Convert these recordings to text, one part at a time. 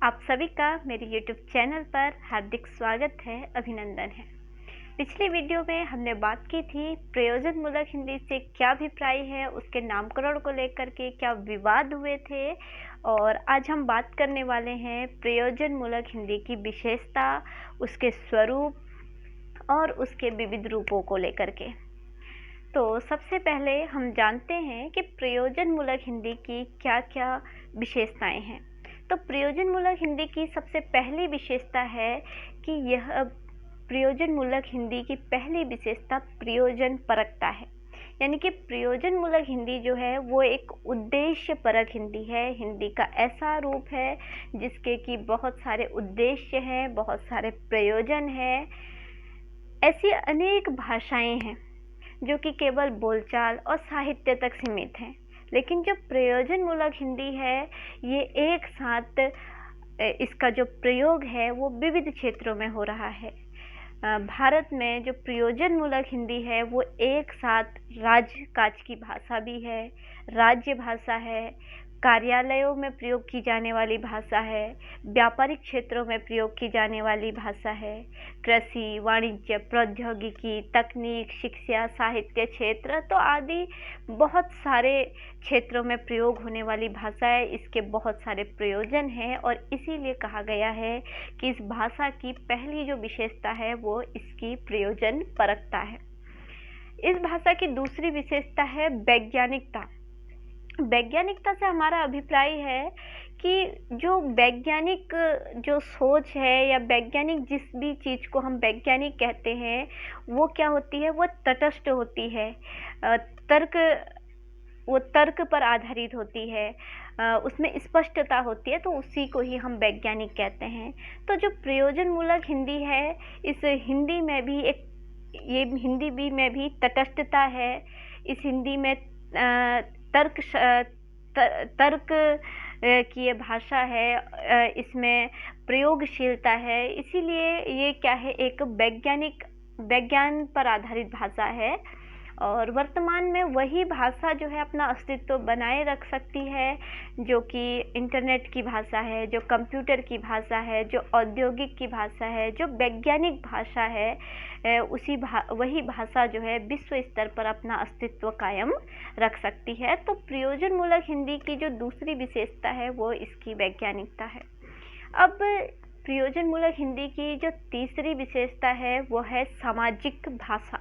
आप सभी का मेरे YouTube चैनल पर हार्दिक स्वागत है, अभिनंदन है। पिछली वीडियो में हमने बात की थी प्रयोजनमूलक हिंदी से क्या अभिप्राय है, उसके नामकरण को लेकर के क्या विवाद हुए थे। और आज हम बात करने वाले हैं प्रयोजनमूलक हिंदी की विशेषता, उसके स्वरूप और उसके विविध रूपों को लेकर के। तो सबसे पहले हम जानते हैं कि प्रयोजनमूलक हिंदी की क्या क्या विशेषताएं हैं। तो प्रयोजनमूलक हिंदी की सबसे पहली विशेषता है कि यह प्रयोजनमूलक हिंदी की पहली विशेषता प्रयोजन परकता है। यानी कि प्रयोजनमूलक हिंदी जो है वो एक उद्देश्य परक हिंदी है। हिंदी का ऐसा रूप है जिसके कि बहुत सारे उद्देश्य हैं, बहुत सारे प्रयोजन हैं। ऐसी अनेक भाषाएं हैं जो कि केवल बोलचाल और साहित्य तक सीमित हैं, लेकिन जो प्रयोजनमूलक हिंदी है ये एक साथ इसका जो प्रयोग है वो विविध क्षेत्रों में हो रहा है। भारत में जो प्रयोजनमूलक हिंदी है वो एक साथ राजकाज की भाषा भी है, राज्य भाषा है, कार्यालयों में प्रयोग की जाने वाली भाषा है, व्यापारिक क्षेत्रों में प्रयोग की जाने वाली भाषा है, कृषि, वाणिज्य, प्रौद्योगिकी, तकनीक, शिक्षा, साहित्य क्षेत्र तो आदि बहुत सारे क्षेत्रों में प्रयोग होने वाली भाषा है। इसके बहुत सारे प्रयोजन हैं और इसीलिए कहा गया है कि इस भाषा की पहली जो विशेषता है वो इसकी प्रयोजन परकता है। इस भाषा की दूसरी विशेषता है वैज्ञानिकता। वैज्ञानिकता से हमारा अभिप्राय है कि जो वैज्ञानिक जो सोच है या वैज्ञानिक जिस भी चीज़ को हम वैज्ञानिक कहते हैं वो क्या होती है, वो तटस्थ होती है, तर्क पर आधारित होती है, उसमें स्पष्टता होती है, तो उसी को ही हम वैज्ञानिक कहते हैं। तो जो प्रयोजनमूलक हिंदी है, इस हिंदी में भी हिंदी में भी तटस्थता है। इस हिंदी में तर्क की ये भाषा है, इसमें प्रयोगशीलता है, इसीलिए ये क्या है, एक विज्ञान पर आधारित भाषा है। और वर्तमान में वही भाषा जो है अपना अस्तित्व बनाए रख सकती है जो कि इंटरनेट की भाषा है, जो कंप्यूटर की भाषा है, जो औद्योगिक की भाषा है, जो वैज्ञानिक भाषा है। वही भाषा जो है विश्व स्तर पर अपना अस्तित्व कायम रख सकती है। तो प्रयोजनमूलक हिंदी की जो दूसरी विशेषता है वो इसकी वैज्ञानिकता है। अब प्रयोजनमूलक हिंदी की जो तीसरी विशेषता है वो है सामाजिक भाषा।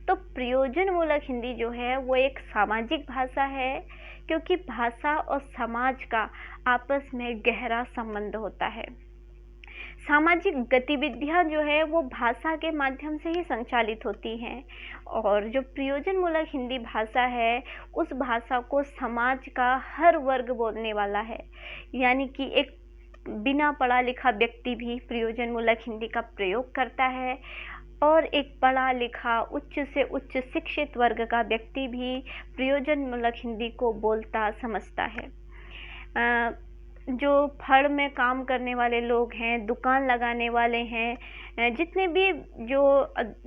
तो प्रयोजनमूलक हिंदी जो है वो एक सामाजिक भाषा है, क्योंकि भाषा और समाज का आपस में गहरा संबंध होता है। सामाजिक गतिविधियां जो है वो भाषा के माध्यम से ही संचालित होती हैं, और जो प्रयोजनमूलक हिंदी भाषा है उस भाषा को समाज का हर वर्ग बोलने वाला है। यानी कि एक बिना पढ़ा लिखा व्यक्ति भी प्रयोजनमूलक हिंदी का प्रयोग करता है, और एक पढ़ा लिखा उच्च से उच्च शिक्षित वर्ग का व्यक्ति भी प्रयोजनमूलक हिंदी को बोलता समझता है। जो फड़ में काम करने वाले लोग हैं, दुकान लगाने वाले हैं, जितने भी जो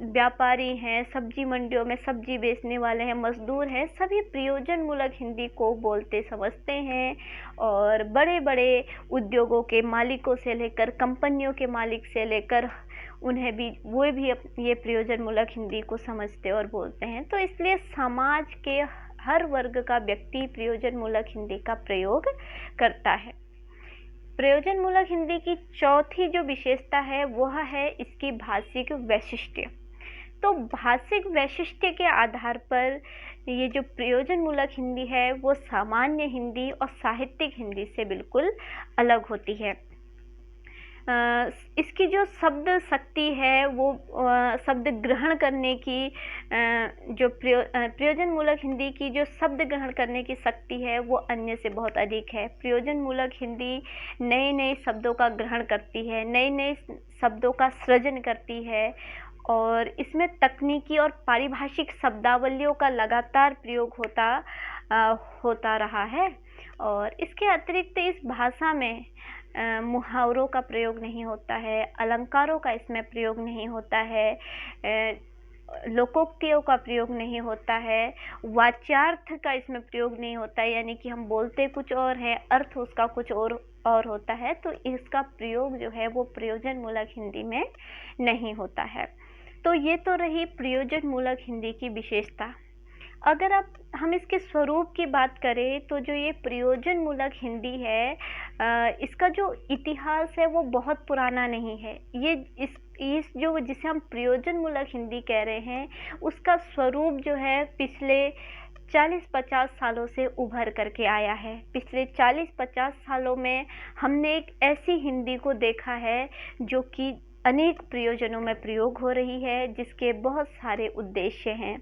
व्यापारी हैं, सब्जी मंडियों में सब्जी बेचने वाले हैं, मजदूर हैं, सभी प्रयोजनमूलक हिंदी को बोलते समझते हैं। और बड़े बड़े उद्योगों के मालिकों से लेकर कंपनियों के मालिक से लेकर वो भी ये प्रयोजनमूलक हिंदी को समझते और बोलते हैं। तो इसलिए समाज के हर वर्ग का व्यक्ति प्रयोजनमूलक हिंदी का प्रयोग करता है। प्रयोजनमूलक हिंदी की चौथी जो विशेषता है वह है इसकी भाषिक वैशिष्ट्य। तो भाषिक वैशिष्ट्य के आधार पर ये जो प्रयोजनमूलक हिंदी है वो सामान्य हिंदी और साहित्यिक हिंदी से बिल्कुल अलग होती है। इसकी जो शब्द शक्ति है वो शब्द ग्रहण करने की जो प्रयोजनमूलक हिंदी की जो शब्द ग्रहण करने की शक्ति है वो अन्य से बहुत अधिक है। प्रयोजनमूलक हिंदी नए नए शब्दों का ग्रहण करती है, नए नए शब्दों का सृजन करती है, और इसमें तकनीकी और पारिभाषिक शब्दावलियों का लगातार प्रयोग होता रहा है। और इसके अतिरिक्त इस भाषा में मुहावरों का प्रयोग नहीं होता है, अलंकारों का इसमें प्रयोग नहीं होता है, लोकोक्तियों का प्रयोग नहीं होता है, वाच्यार्थ का इसमें प्रयोग नहीं होता है। यानी कि हम बोलते कुछ और है, अर्थ उसका कुछ और और होता है, तो इसका प्रयोग जो है वो प्रयोजन मूलक हिंदी में नहीं होता है। तो ये तो रही प्रयोजन मूलक हिंदी की विशेषता। अगर हम इसके स्वरूप की बात करें तो जो ये प्रयोजन मूलक हिंदी है, इसका जो इतिहास है वो बहुत पुराना नहीं है। ये इस जो जिसे हम प्रयोजन मूलक हिंदी कह रहे हैं, उसका स्वरूप जो है पिछले 40-50 सालों से उभर करके आया है। पिछले 40-50 सालों में हमने एक ऐसी हिंदी को देखा है जो कि अनेक प्रयोजनों में प्रयोग हो रही है, जिसके बहुत सारे उद्देश्य हैं।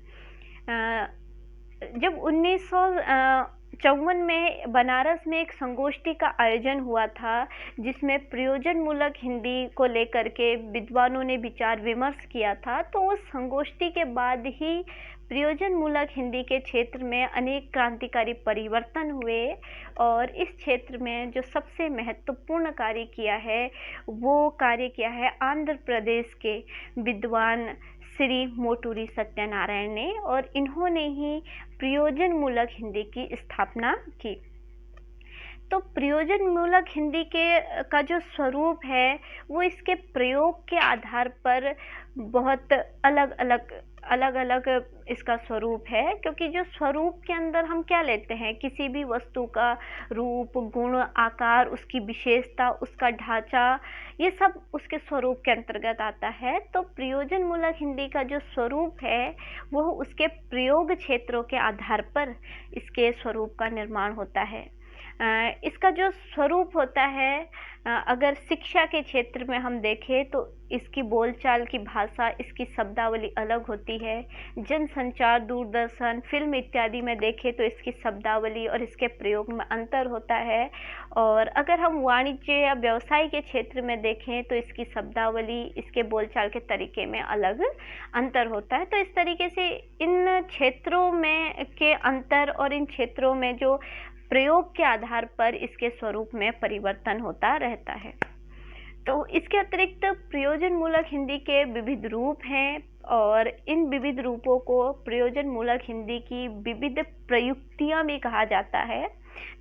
जब 1954 में बनारस में एक संगोष्ठी का आयोजन हुआ था, जिसमें प्रयोजन मूलक हिंदी को लेकर के विद्वानों ने विचार विमर्श किया था, तो उस संगोष्ठी के बाद ही प्रयोजन मूलक हिंदी के क्षेत्र में अनेक क्रांतिकारी परिवर्तन हुए। और इस क्षेत्र में जो सबसे महत्वपूर्ण कार्य किया है, वो कार्य किया है आंध्र प्रदेश के विद्वान श्री मोटूरी सत्यनारायण ने, और इन्होंने ही प्रयोजन मूलक हिंदी की स्थापना की। तो प्रयोजन मूलक हिंदी का जो स्वरूप है वो इसके प्रयोग के आधार पर बहुत अलग अलग इसका स्वरूप है, क्योंकि जो स्वरूप के अंदर हम क्या लेते हैं, किसी भी वस्तु का रूप, गुण, आकार, उसकी विशेषता, उसका ढांचा, ये सब उसके स्वरूप के अंतर्गत आता है। तो प्रयोजन मूलक हिंदी का जो स्वरूप है वो उसके प्रयोग क्षेत्रों के आधार पर इसके स्वरूप का निर्माण होता है। इसका जो स्वरूप होता है, अगर शिक्षा के क्षेत्र में हम देखें तो इसकी बोलचाल की भाषा, इसकी शब्दावली अलग होती है। जनसंचार, दूरदर्शन, फिल्म इत्यादि में देखें तो इसकी शब्दावली और इसके प्रयोग में अंतर होता है। और अगर हम वाणिज्य या व्यवसाय के क्षेत्र में देखें तो इसकी शब्दावली, इसके बोलचाल के तरीके में अलग अंतर होता है। तो इस तरीके से इन क्षेत्रों में के अंतर और इन क्षेत्रों में जो प्रयोग के आधार पर इसके स्वरूप में परिवर्तन होता रहता है। तो इसके अतिरिक्त प्रयोजन मूलक हिंदी के विविध रूप हैं, और इन विविध रूपों को प्रयोजन मूलक हिंदी की विविध प्रयुक्तियां भी कहा जाता है।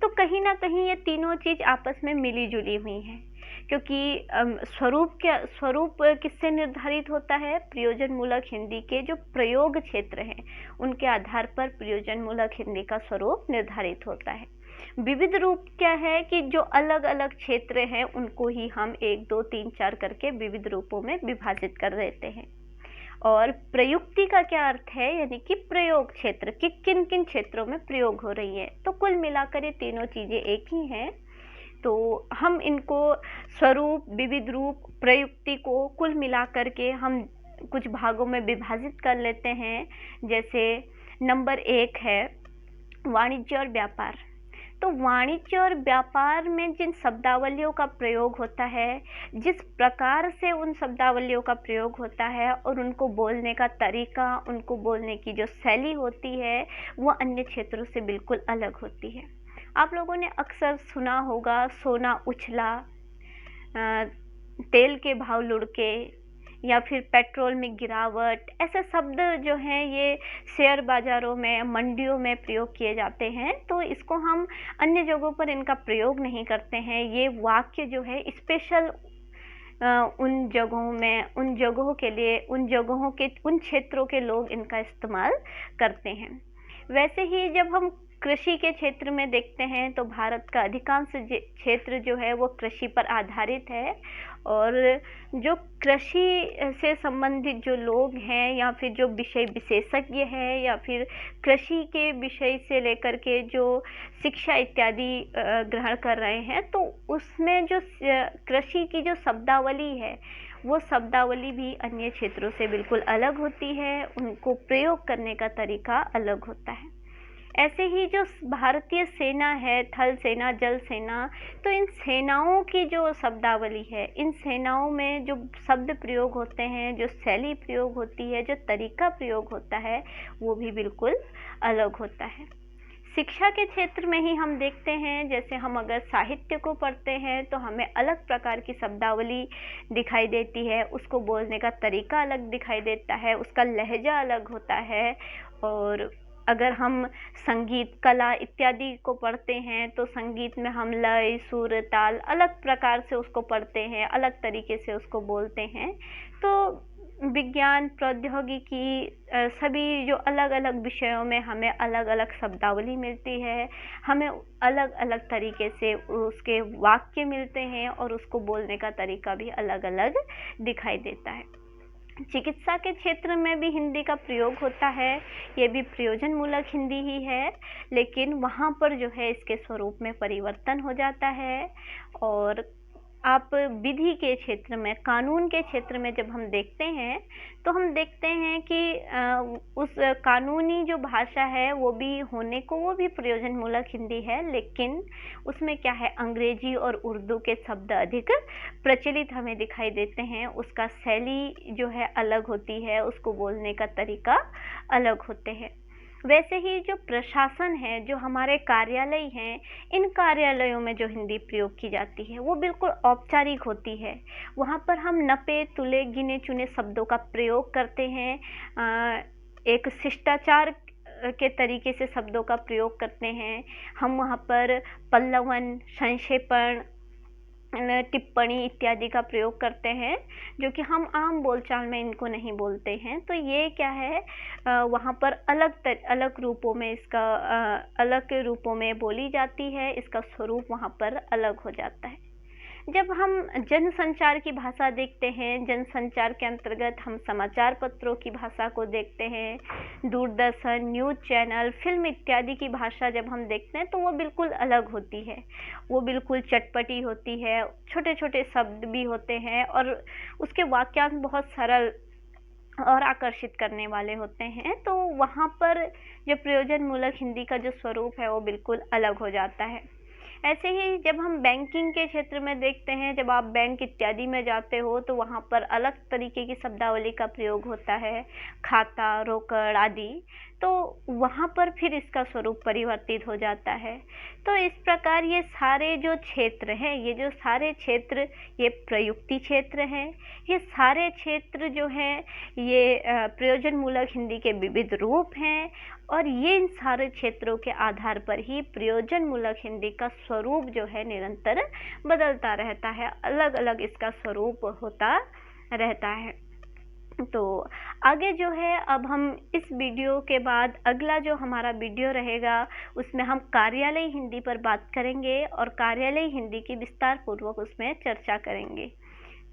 तो कहीं ना कहीं ये तीनों चीज आपस में मिली जुली हुई हैं, क्योंकि स्वरूप किससे निर्धारित होता है, प्रयोजन मूलक हिंदी के जो प्रयोग क्षेत्र हैं उनके आधार पर प्रयोजन मूलक हिंदी का स्वरूप निर्धारित होता है। विविध रूप क्या है कि जो अलग अलग क्षेत्र हैं उनको ही हम 1, 2, 3, 4 करके विविध रूपों में विभाजित कर देते हैं। और प्रयुक्ति का क्या अर्थ है, यानी कि प्रयोग क्षेत्र कि किन किन क्षेत्रों में प्रयोग हो रही है। तो कुल मिलाकर ये तीनों चीजें एक ही हैं। तो हम इनको स्वरूप, विविध रूप, प्रयुक्ति को कुल मिलाकर के हम कुछ भागों में विभाजित कर लेते हैं। जैसे नंबर 1 है वाणिज्य और व्यापार। तो वाणिज्य और व्यापार में जिन शब्दावलियों का प्रयोग होता है, जिस प्रकार से उन शब्दावलियों का प्रयोग होता है और उनको बोलने का तरीका, उनको बोलने की जो शैली होती है, वो अन्य क्षेत्रों से बिल्कुल अलग होती है। आप लोगों ने अक्सर सुना होगा सोना उछला, तेल के भाव लुढ़के, या फिर पेट्रोल में गिरावट। ऐसे शब्द जो हैं ये शेयर बाज़ारों में, मंडियों में प्रयोग किए जाते हैं। तो इसको हम अन्य जगहों पर इनका प्रयोग नहीं करते हैं। ये वाक्य जो है स्पेशल उन जगहों में, उन जगहों के लिए, उन क्षेत्रों के लोग इनका इस्तेमाल करते हैं। वैसे ही जब हम कृषि के क्षेत्र में देखते हैं तो भारत का अधिकांश क्षेत्र जो है वो कृषि पर आधारित है, और जो कृषि से संबंधित जो लोग हैं या फिर जो विषय विशेषज्ञ हैं या फिर कृषि के विषय से लेकर के जो शिक्षा इत्यादि ग्रहण कर रहे हैं, तो उसमें जो कृषि की जो शब्दावली है वो शब्दावली भी अन्य क्षेत्रों से बिल्कुल अलग होती है, उनको प्रयोग करने का तरीका अलग होता है। ऐसे ही जो भारतीय सेना है, थल सेना, जल सेना, तो इन सेनाओं की जो शब्दावली है, इन सेनाओं में जो शब्द प्रयोग होते हैं, जो शैली प्रयोग होती है, जो तरीका प्रयोग होता है, वो भी बिल्कुल अलग होता है। शिक्षा के क्षेत्र में ही हम देखते हैं, जैसे हम अगर साहित्य को पढ़ते हैं तो हमें अलग प्रकार की शब्दावली दिखाई देती है, उसको बोलने का तरीका अलग दिखाई देता है, उसका लहजा अलग होता है, और अगर हम संगीत कला इत्यादि को पढ़ते हैं तो संगीत में हम लय सुर ताल अलग प्रकार से उसको पढ़ते हैं, अलग तरीके से उसको बोलते हैं। तो विज्ञान प्रौद्योगिकी सभी जो अलग अलग विषयों में हमें अलग अलग शब्दावली मिलती है, हमें अलग अलग तरीके से उसके वाक्य मिलते हैं और उसको बोलने का तरीका भी अलग अलग दिखाई देता है। चिकित्सा के क्षेत्र में भी हिंदी का प्रयोग होता है, ये भी प्रयोजनमूलक हिंदी ही है, लेकिन वहाँ पर जो है इसके स्वरूप में परिवर्तन हो जाता है। और आप विधि के क्षेत्र में, कानून के क्षेत्र में जब हम देखते हैं तो हम देखते हैं कि उस कानूनी जो भाषा है वो भी होने को वो भी प्रयोजनमूलक हिंदी है, लेकिन उसमें क्या है, अंग्रेजी और उर्दू के शब्द अधिक प्रचलित हमें दिखाई देते हैं। उसका शैली जो है अलग होती है, उसको बोलने का तरीका अलग होते हैं। वैसे ही जो प्रशासन है, जो हमारे कार्यालय हैं, इन कार्यालयों में जो हिंदी प्रयोग की जाती है वो बिल्कुल औपचारिक होती है। वहाँ पर हम नपे तुले गिने चुने शब्दों का प्रयोग करते हैं, एक शिष्टाचार के तरीके से शब्दों का प्रयोग करते हैं। हम वहाँ पर पल्लवन, संक्षेपण, टिप्पणी इत्यादि का प्रयोग करते हैं, जो कि हम आम बोलचाल में इनको नहीं बोलते हैं। तो ये क्या है, वहाँ पर अलग रूपों में इसका अलग रूपों में बोली जाती है, इसका स्वरूप वहाँ पर अलग हो जाता है। जब हम जनसंचार की भाषा देखते हैं, जनसंचार के अंतर्गत हम समाचार पत्रों की भाषा को देखते हैं, दूरदर्शन, न्यूज़ चैनल, फिल्म इत्यादि की भाषा जब हम देखते हैं तो वो बिल्कुल अलग होती है। वो बिल्कुल चटपटी होती है, छोटे छोटे शब्द भी होते हैं और उसके वाक्यांश बहुत सरल और आकर्षित करने वाले होते हैं। तो वहाँ पर जो प्रयोजनमूलक हिंदी का जो स्वरूप है वो बिल्कुल अलग हो जाता है। ऐसे ही जब हम बैंकिंग के क्षेत्र में देखते हैं, जब आप बैंक इत्यादि में जाते हो तो वहाँ पर अलग तरीके की शब्दावली का प्रयोग होता है, खाता, रोकड़ आदि। तो वहाँ पर फिर इसका स्वरूप परिवर्तित हो जाता है। तो इस प्रकार ये सारे जो क्षेत्र हैं, ये जो सारे क्षेत्र, ये प्रयुक्ति क्षेत्र हैं। ये सारे क्षेत्र जो हैं ये प्रयोजनमूलक हिंदी के विविध रूप हैं और ये इन सारे क्षेत्रों के आधार पर ही प्रयोजनमूलक हिंदी का स्वरूप जो है निरंतर बदलता रहता है, अलग अलग इसका स्वरूप होता रहता है। तो आगे जो है, अब हम इस वीडियो के बाद अगला जो हमारा वीडियो रहेगा उसमें हम कार्यालय हिंदी पर बात करेंगे और कार्यालय हिंदी की विस्तार पूर्वक उसमें चर्चा करेंगे।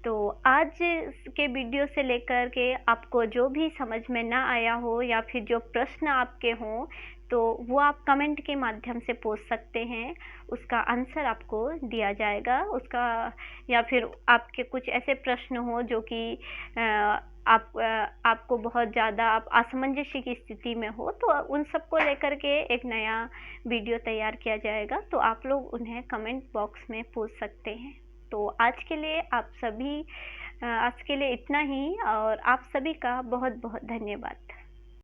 तो आज के वीडियो से लेकर के आपको जो भी समझ में ना आया हो या फिर जो प्रश्न आपके हों तो वो आप कमेंट के माध्यम से पूछ सकते हैं, उसका आंसर आपको दिया जाएगा। उसका या फिर आपके कुछ ऐसे प्रश्न हो जो कि आपको बहुत ज़्यादा आप असमंजस की स्थिति में हो तो उन सबको लेकर के एक नया वीडियो तैयार किया जाएगा, तो आप लोग उन्हें कमेंट बॉक्स में पूछ सकते हैं। तो आज के लिए इतना ही और आप सभी का बहुत बहुत धन्यवाद।